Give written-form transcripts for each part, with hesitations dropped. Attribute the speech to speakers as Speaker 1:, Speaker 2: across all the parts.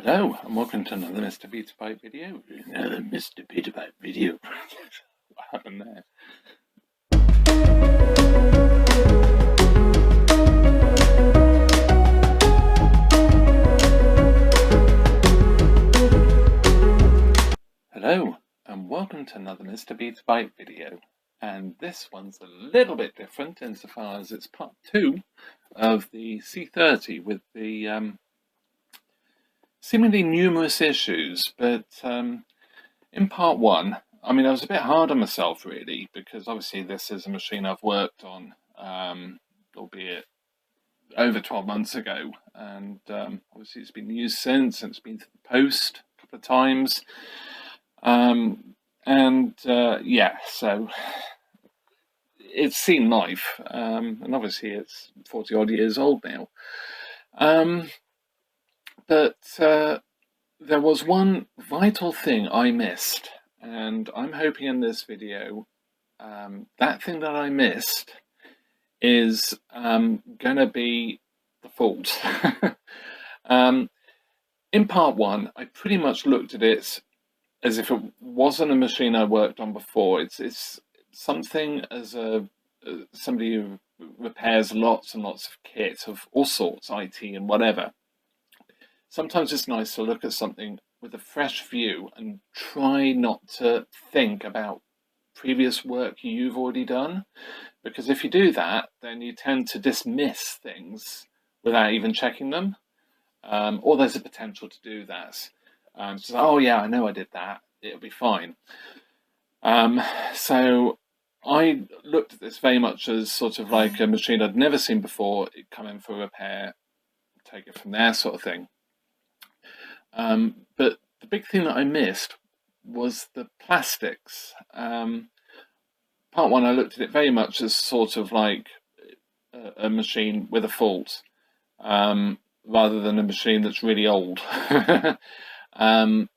Speaker 1: Hello and welcome to another Mr. Betabyte video. Another Mr. Betabyte video. What happened there? Hello and welcome to another Mr. Betabyte video. And this one's a little bit different insofar as it's part 2 of the C30 with the seemingly numerous issues, but in part 1, I mean, I was a bit hard on myself really, because obviously this is a machine I've worked on, albeit over 12 months ago, and obviously it's been used since, and it's been through the post a couple of times, yeah, so it's seen life, and obviously it's 40 odd years old now. But there was one vital thing I missed, and I'm hoping in this video that thing that I missed is going to be the fault. In part 1, I pretty much looked at it as if it wasn't a machine I worked on before. It's something as somebody who repairs lots and lots of kit of all sorts, IT and whatever. Sometimes it's nice to look at something with a fresh view and try not to think about previous work you've already done, because if you do that, then you tend to dismiss things without even checking them, or there's a potential to do that. So, oh yeah, I know I did that, it'll be fine. So I looked at this very much as sort of like a machine I'd never seen before, it'd come in for a repair, take it from there sort of thing. But the big thing that I missed was the plastics. Part 1, I looked at it very much as sort of like a machine with a fault, rather than a machine that's really old. And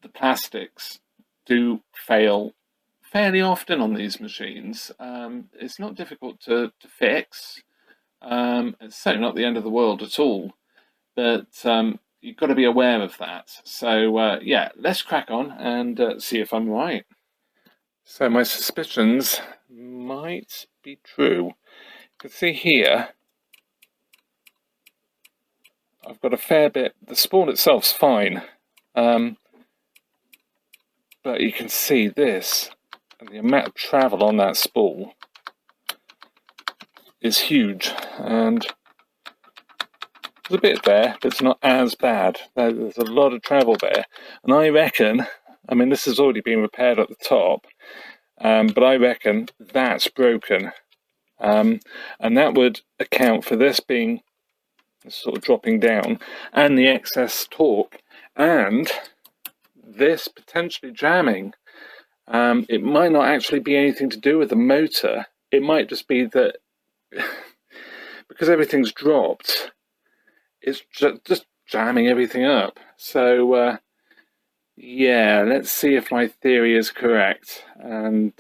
Speaker 1: the plastics do fail fairly often on these machines. It's not difficult to fix. It's certainly not the end of the world at all. But you've got to be aware of that. So yeah, let's crack on and see if I'm right. So my suspicions might be true. You can see here, I've got a fair bit. The spool itself's fine, but you can see this, and the amount of travel on that spool is huge, and there's a bit there, but it's not as bad. There's a lot of travel there, and I reckon, I mean, this has already been repaired at the top, but I reckon that's broken, and that would account for this being sort of dropping down, and the excess torque, and this potentially jamming. It might not actually be anything to do with the motor. It might just be that because everything's dropped, it's just jamming everything up. So yeah, let's see if my theory is correct. And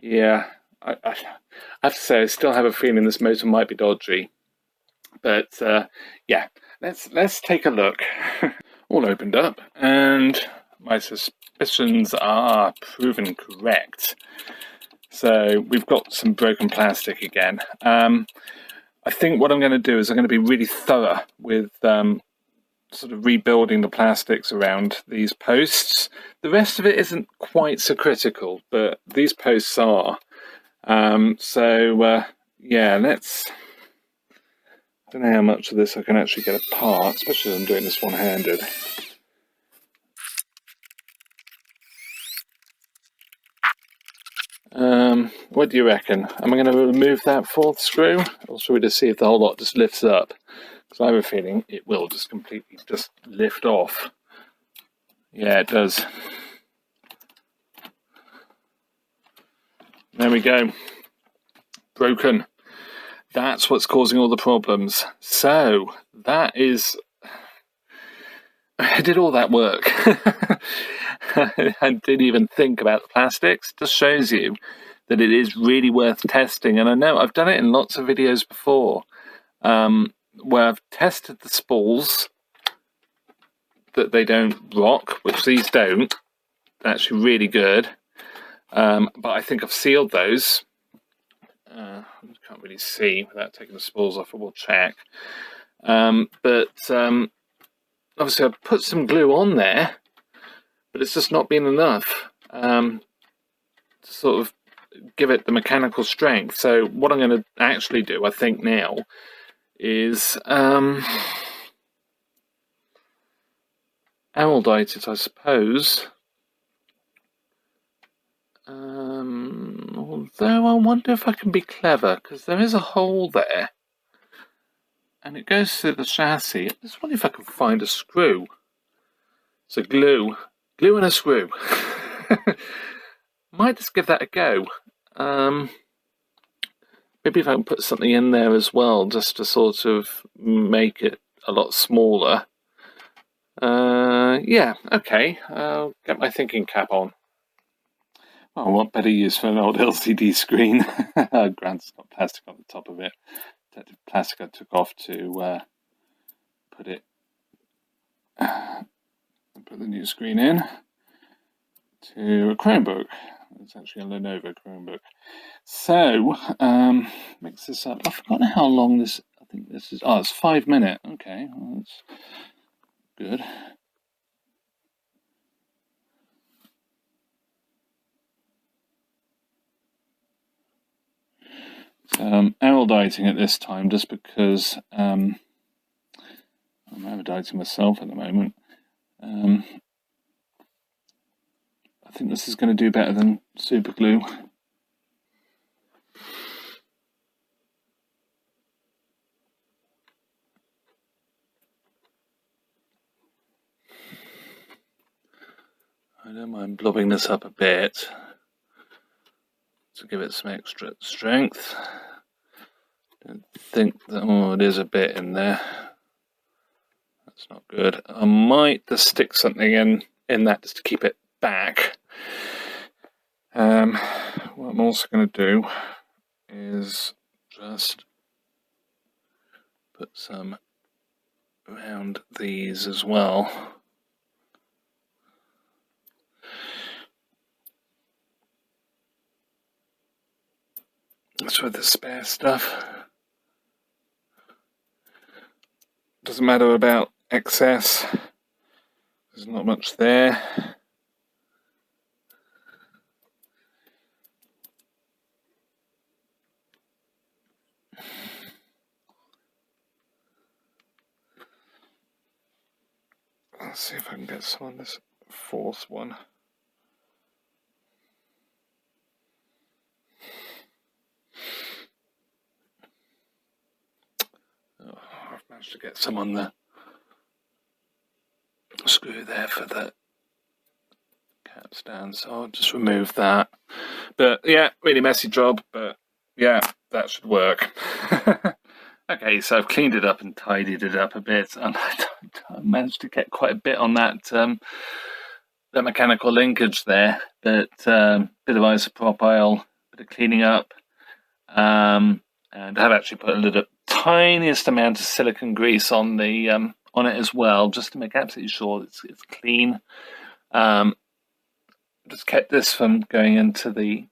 Speaker 1: yeah, I have to say I still have a feeling this motor might be dodgy. But yeah, let's take a look. All opened up, and my suspicions are proven correct. So we've got some broken plastic again. I think what I'm going to do is I'm going to be really thorough with sort of rebuilding the plastics around these posts. The rest of it isn't quite so critical, but these posts are. So yeah, let's... I don't know how much of this I can actually get apart, especially as I'm doing this one-handed. What do you reckon? Am I going to remove that 4th screw? Or should we just see if the whole lot just lifts up? Because I have a feeling it will just completely just lift off. Yeah, it does. There we go. Broken. That's what's causing all the problems. So, that is... I did all that work. I didn't even think about the plastics. Just shows you that it is really worth testing. And I know I've done it in lots of videos before. where I've tested the spools that they don't rock, which these don't. They're actually really good. But I think I've sealed those. I can't really see without taking the spools off, but we'll check. But obviously I've put some glue on there, but it's just not been enough to sort of give it the mechanical strength. So what I'm going to actually do, I think now, is araldite it, I suppose. Although I wonder if I can be clever, because there is a hole there and it goes through the chassis. I just wonder if I can find a screw. So glue and a screw. Might just give that a go. Maybe if I can put something in there as well, just to sort of make it a lot smaller. Yeah, okay. I'll get my thinking cap on. Oh, what better use for an old LCD screen? Granted, it's got plastic on the top of it. The plastic I took off to put the new screen in to a Chromebook. It's actually a Lenovo Chromebook. So, mix this up. I've forgotten how long this. I think this is. Oh, it's 5 minutes. Okay, well, that's good. So I'm aralditing at this time just because I'm aralditing myself at the moment. I think this is going to do better than super glue. I don't mind blobbing this up a bit to give it some extra strength. Don't think that, oh, it is a bit in there. That's not good. I might just stick something in that just to keep it back. What I'm also going to do is just put some around these as well. That's with the spare stuff. Doesn't matter about excess. There's not much there. Let's see if I can get some on this fourth one. Oh, I've managed to get some on the screw there for the cap stand, so I'll just remove that. But yeah, really messy job, but yeah, that should work. Okay, so I've cleaned it up and tidied it up a bit, and I managed to get quite a bit on that mechanical linkage there. But bit of isopropyl, bit of cleaning up, and I have actually put a little tiniest amount of silicone grease on the on it as well, just to make absolutely sure it's clean. Just kept this from going into the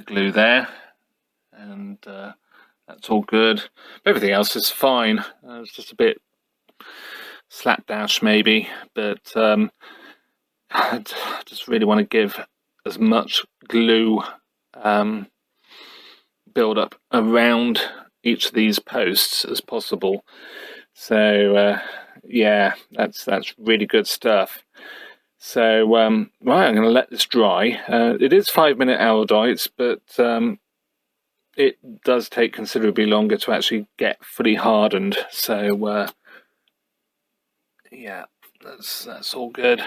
Speaker 1: glue there. And that's all good. Everything else is fine. It's just a bit slapdash maybe, but I just really want to give as much glue build up around each of these posts as possible. So yeah, that's really good stuff. So right, I'm going to let this dry. It is 5 minute araldites, but it does take considerably longer to actually get fully hardened. So yeah, that's all good.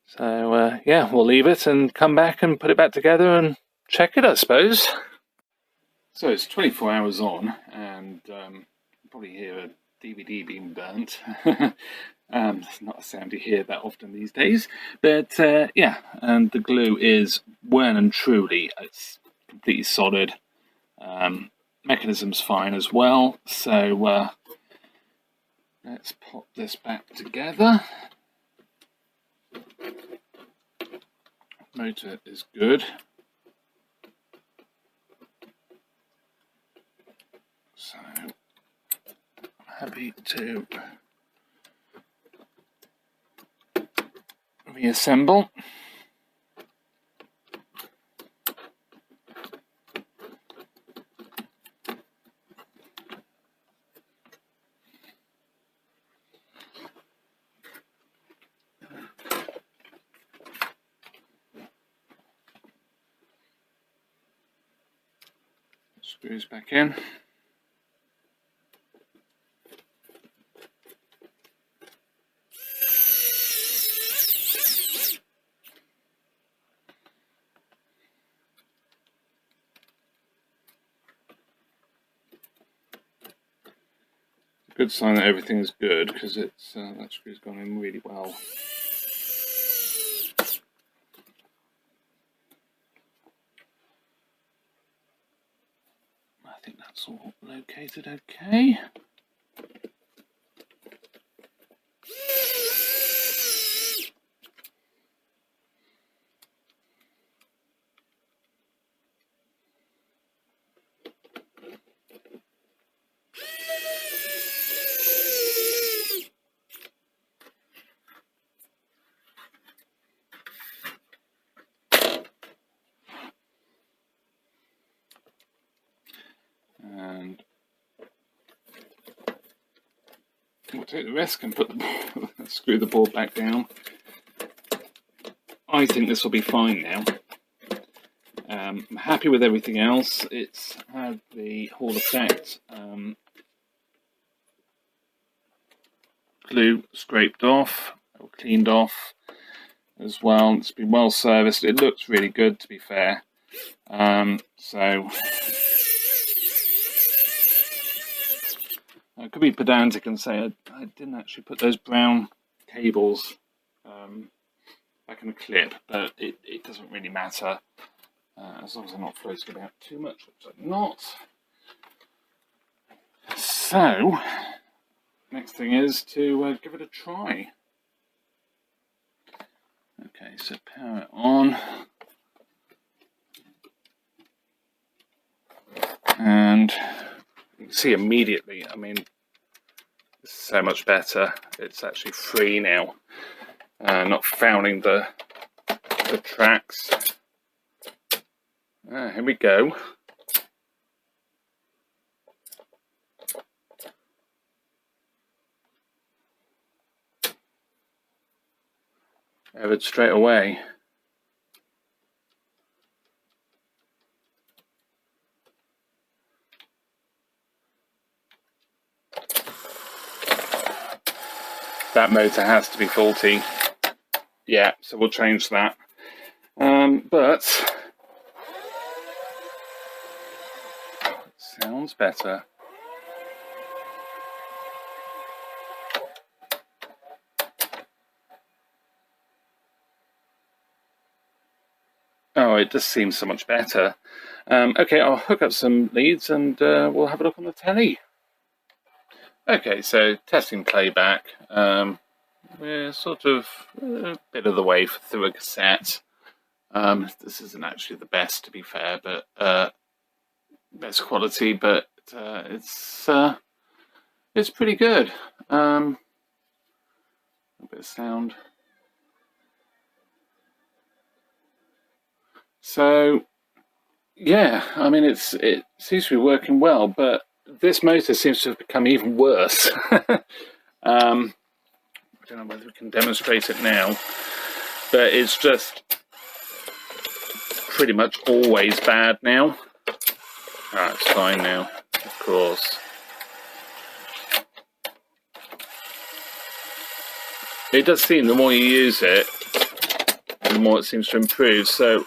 Speaker 1: So yeah, we'll leave it and come back and put it back together and check it, I suppose. So it's 24 hours on, and you probably hear a DVD being burnt. It's not a sound you hear that often these days, but yeah, and the glue is well and truly, it's completely solid. Mechanism's fine as well, so let's pop this back together. Motor is good. So I'm happy to reassemble. Screws back in. Good sign that everything's good, because it's that screw's gone in really well. I think that's all located okay. And we'll take the risk and put the screw the board back down. I think this will be fine now. I'm happy with everything else. It's had the Hall effect glue scraped off or cleaned off as well. It's been well serviced. It looks really good, to be fair. So I could be pedantic and say I didn't actually put those brown cables back in the clip, but it doesn't really matter as long as I'm not floating about too much, which I'm not. So next thing is to give it a try. Okay, so power it on. And you can see immediately, I mean, this is so much better. It's actually free now, not fouling the tracks. Here we go. Over straight away. That motor has to be faulty. Yeah, so we'll change that. But it sounds better. Oh, it just seems so much better. Okay, I'll hook up some leads and we'll have a look on the telly. Okay, so testing playback. We're sort of a bit of the way through a cassette. This isn't actually the best, to be fair, but best quality, but it's pretty good. A bit of sound. So yeah, I mean it seems to be working well, but this motor seems to have become even worse. I don't know whether we can demonstrate it now, but it's just pretty much always bad now. Ah, it's fine now, of course. It does seem the more you use it, the more it seems to improve. So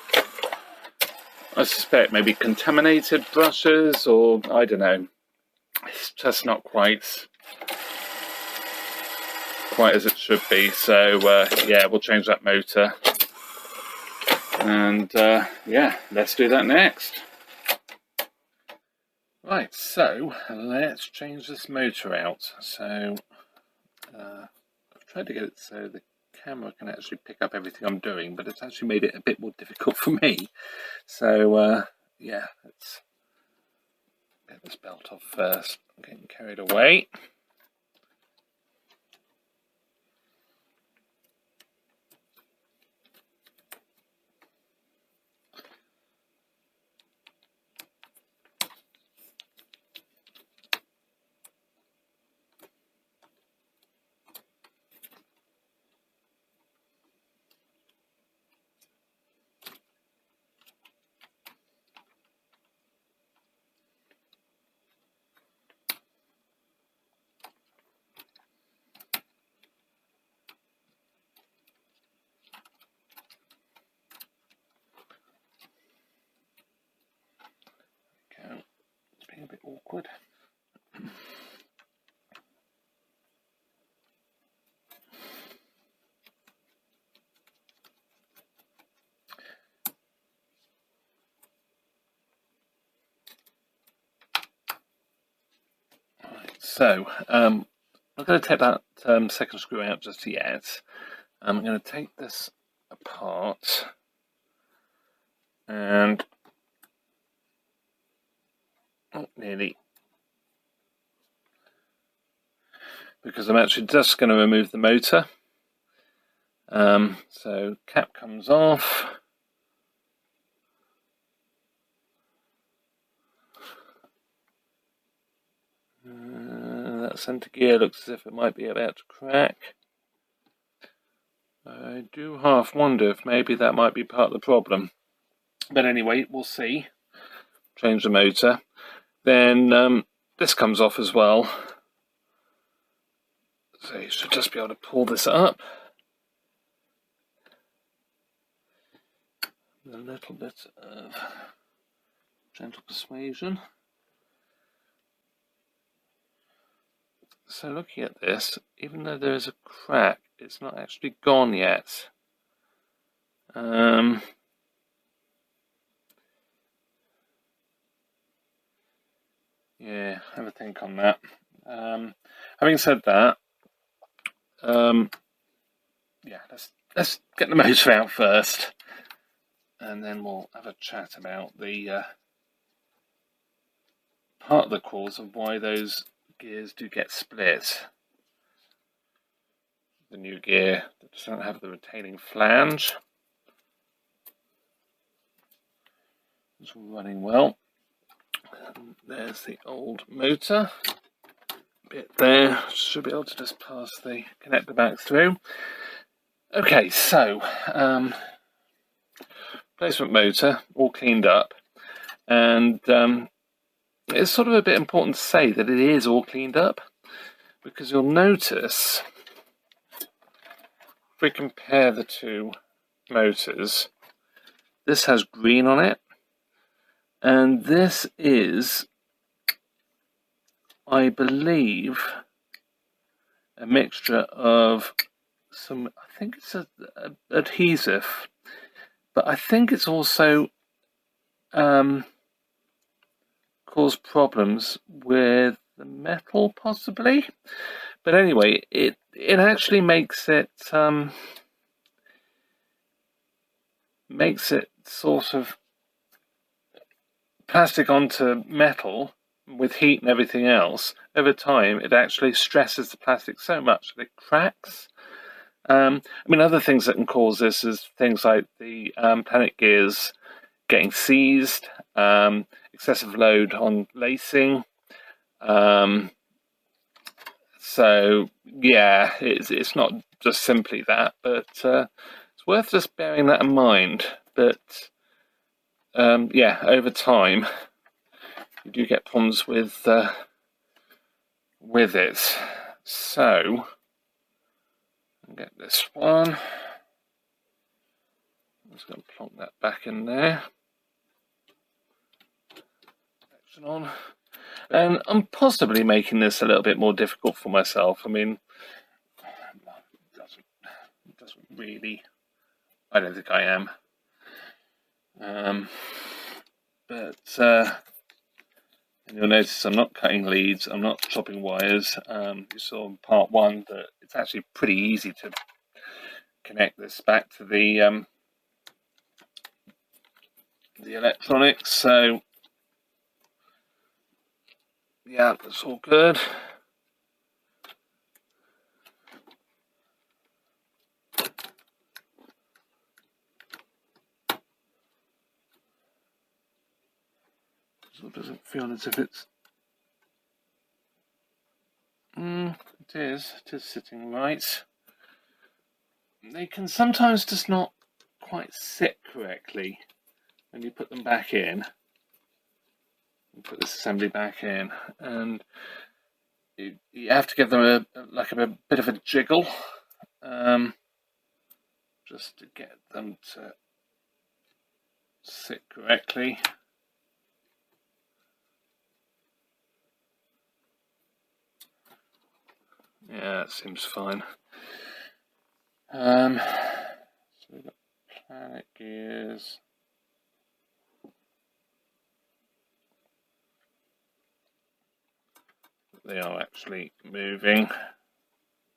Speaker 1: I suspect maybe contaminated brushes, or I don't know. It's just not quite as it should be. So yeah, we'll change that motor. And yeah, let's do that next. Right, so let's change this motor out. So I've tried to get it so the camera can actually pick up everything I'm doing, but it's actually made it a bit more difficult for me. So yeah, let's get this belt off first. I'm getting carried away. Okay, it's being a bit awkward. So, I'm not going to take that second screw out just yet. I'm going to take this apart and nearly, because I'm actually just going to remove the motor. So cap comes off. That centre gear looks as if it might be about to crack. I do half wonder if maybe that might be part of the problem. But anyway, we'll see. Change the motor. Then this comes off as well. So you should just be able to pull this up. A little bit of gentle persuasion. So looking at this, even though there is a crack, it's not actually gone yet. Yeah, have a think on that. Having said that, yeah, let's get the motor out first, and then we'll have a chat about the part of the cause of why those gears do get split. The new gear that doesn't have the retaining flange. It's running well. And there's the old motor bit there. Should be able to just pass the connector back through. Okay, so replacement motor all cleaned up, and it's sort of a bit important to say that it is all cleaned up, because you'll notice if we compare the two motors, this has green on it, and this is, I believe, a mixture of some, I think it's a adhesive, but I think it's also caused problems with the metal, possibly. But anyway, it actually makes it sort of plastic onto metal with heat and everything else. Over time, it actually stresses the plastic so much that it cracks. I mean, other things that can cause this is things like the planet gears getting seized, excessive load on lacing. So yeah, it's not just simply that, but it's worth just bearing that in mind. But yeah, over time, you do get problems with it. So I'll get this one. I'm just going to plonk that back in there. Action on. And I'm possibly making this a little bit more difficult for myself. I mean, it doesn't really. I don't think I am. But And you'll notice I'm not cutting leads, I'm not chopping wires. You saw in part one that it's actually pretty easy to connect this back to the electronics. So yeah, that's all good. So it doesn't feel as if it's it is sitting right. They can sometimes just not quite sit correctly when you put them back in. You put this assembly back in, and you have to give them a bit of a jiggle, just to get them to sit correctly. Yeah, it seems fine. So we've got planet gears. They are actually moving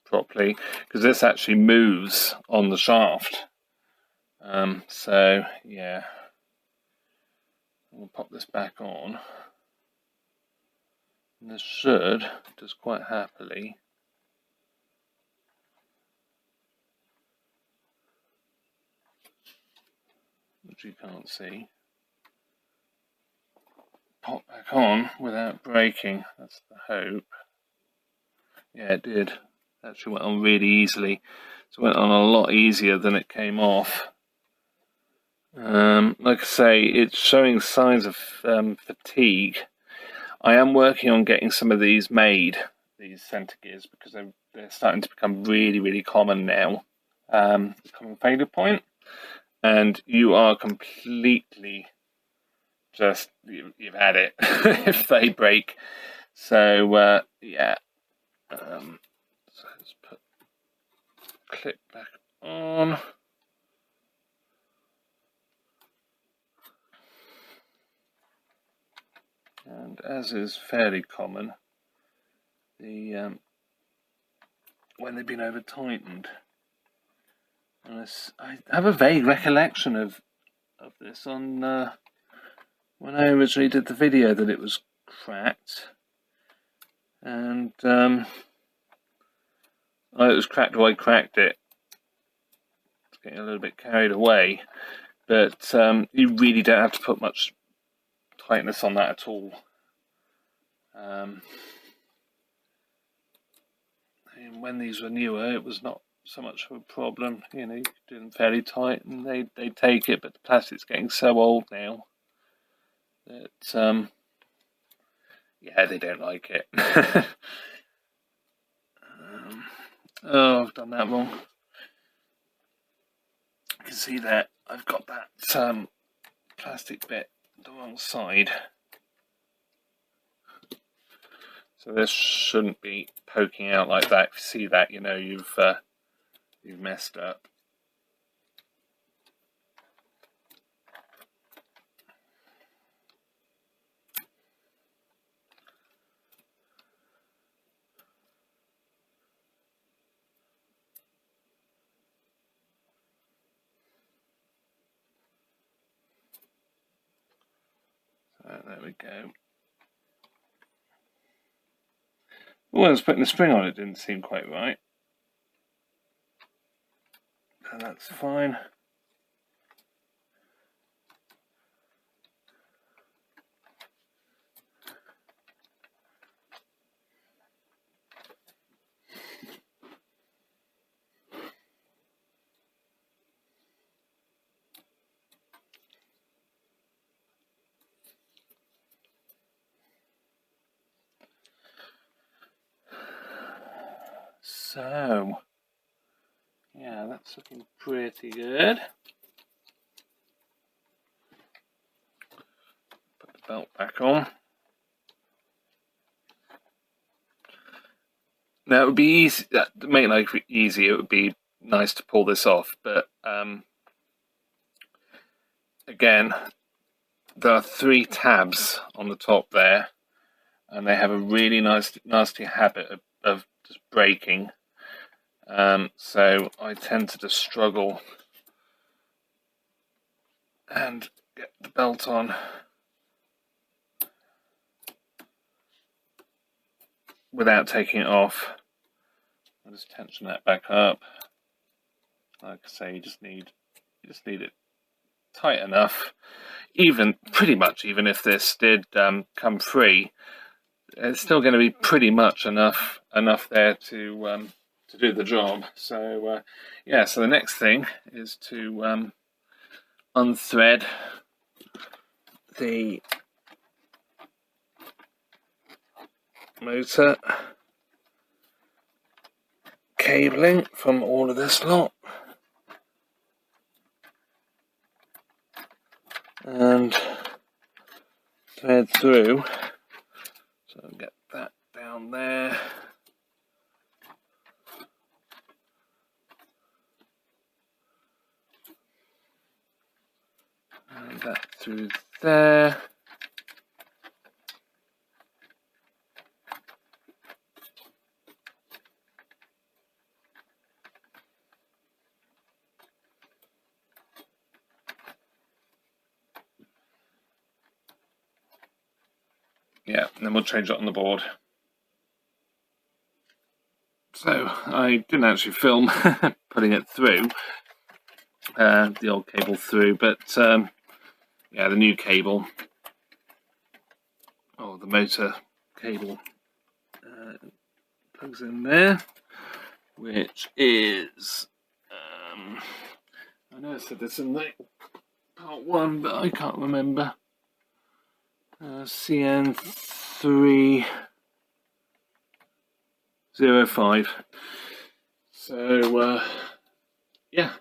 Speaker 1: properly, because this actually moves on the shaft. So yeah, we'll pop this back on. And this should just quite happily which you can't see, pop back on without breaking. That's the hope. Yeah, it did. Actually went on really easily. So it went on a lot easier than it came off. Like I say, it's showing signs of fatigue. I am working on getting some of these made, these center gears, because they're starting to become really, really common now. Common failure point. And you are completely just, you've had it if they break. So yeah, so let's put clip back on. And as is fairly common, the when they've been over tightened, I have a vague recollection of this on when I originally did the video, that it was cracked, and it was cracked or I cracked it. It's getting a little bit carried away, but you really don't have to put much tightness on that at all. And when these were newer, it was not so much of a problem. You know, you could do them fairly tight and they take it, but the plastic's getting so old now that yeah, they don't like it. Oh, I've done that wrong. You can see that I've got that plastic bit the wrong side. So this shouldn't be poking out like that. If you see that, you know you've messed up. So there we go. When I was putting the spring on, it didn't seem quite right. So that's fine. So, yeah, that's looking pretty good. Put the belt back on. Now it would be easy, to make life easy, it would be nice to pull this off, but again, there are 3 tabs on the top there, and they have a really nasty habit of just breaking. So I tend to just struggle and get the belt on without taking it off. I'll just tension that back up. Like I say, you just need it tight enough. Pretty much even if this did come free, it's still going to be pretty much enough there to do the job. So yeah, so the next thing is to unthread the motor cabling from all of this lot, and thread through. So I'll get that down there. And that through there. Yeah, and then we'll change it on the board. So I didn't actually film putting it through, the old cable through, but yeah, the new cable, the motor cable plugs in there, which is, I know I said this in the part 1, but I can't remember. CN305. So yeah,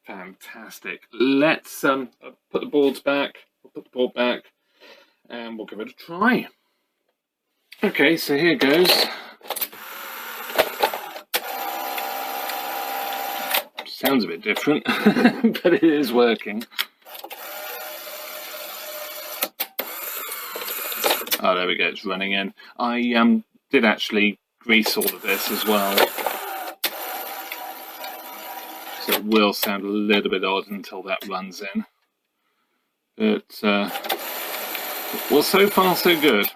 Speaker 1: fantastic. Let's put the boards back. We'll put the board back and we'll give it a try. Okay, so here goes. Sounds a bit different, but it is working. Oh, there we go, it's running in. I did actually grease all of this as well, so it will sound a little bit odd until that runs in. But, well, so far so good.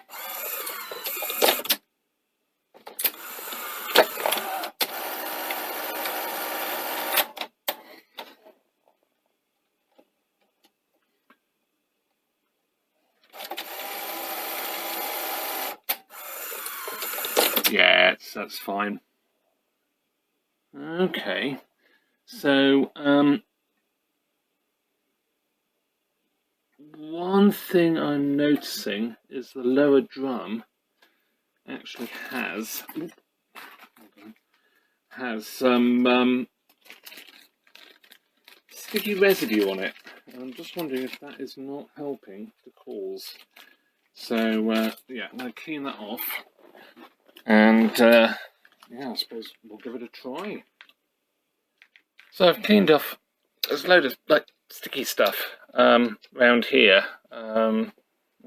Speaker 1: Yeah, that's fine. Okay, so one thing I'm noticing is the lower drum actually has some sticky residue on it. I'm just wondering if that is not helping the cause. So yeah, I'm going to clean that off. And yeah, I suppose we'll give it a try. So I've cleaned off, there's a load of like sticky stuff around here. I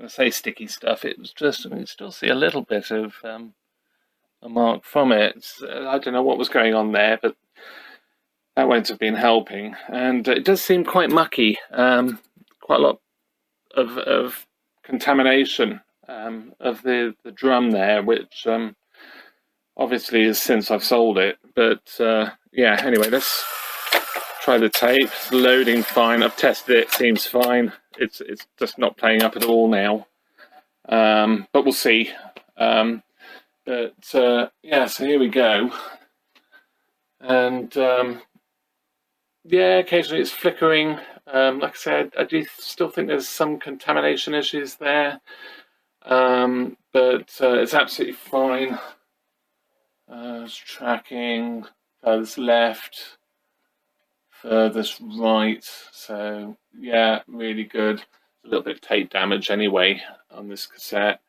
Speaker 1: say sticky stuff, it was just, you still see a little bit of a mark from it. I don't know what was going on there, but that won't have been helping. And it does seem quite mucky, quite a lot of contamination of the drum there, which obviously is since I've sold it. But yeah, anyway, let's try the tape. It's loading fine. I've tested it, seems fine. It's just not playing up at all now. But we'll see. But yeah, so here we go. And yeah, occasionally it's flickering. Like I said, I do still think there's some contamination issues there. But it's absolutely fine. It's tracking furthest left, furthest right. So yeah, really good. A little bit of tape damage anyway on this cassette.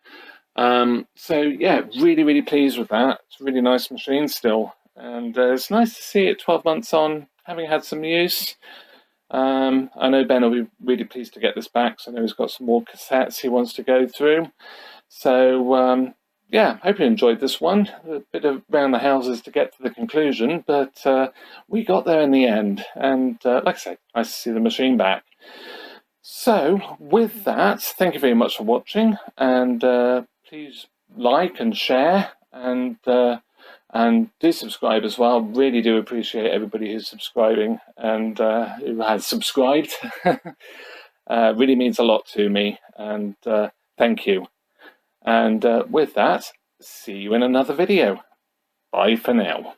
Speaker 1: So yeah, really pleased with that. It's a really nice machine still, and it's nice to see it 12 months on, having had some use. I know Ben will be really pleased to get this back, so I know he's got some more cassettes he wants to go through. So yeah, hope you enjoyed this one. A bit of round the houses to get to the conclusion, but we got there in the end. And like I say, nice to see the machine back. So with that, thank you very much for watching, and please like and share, and do subscribe as well. Really do appreciate everybody who's subscribing and who has subscribed. Really means a lot to me, and thank you. And with that, see you in another video. Bye for now.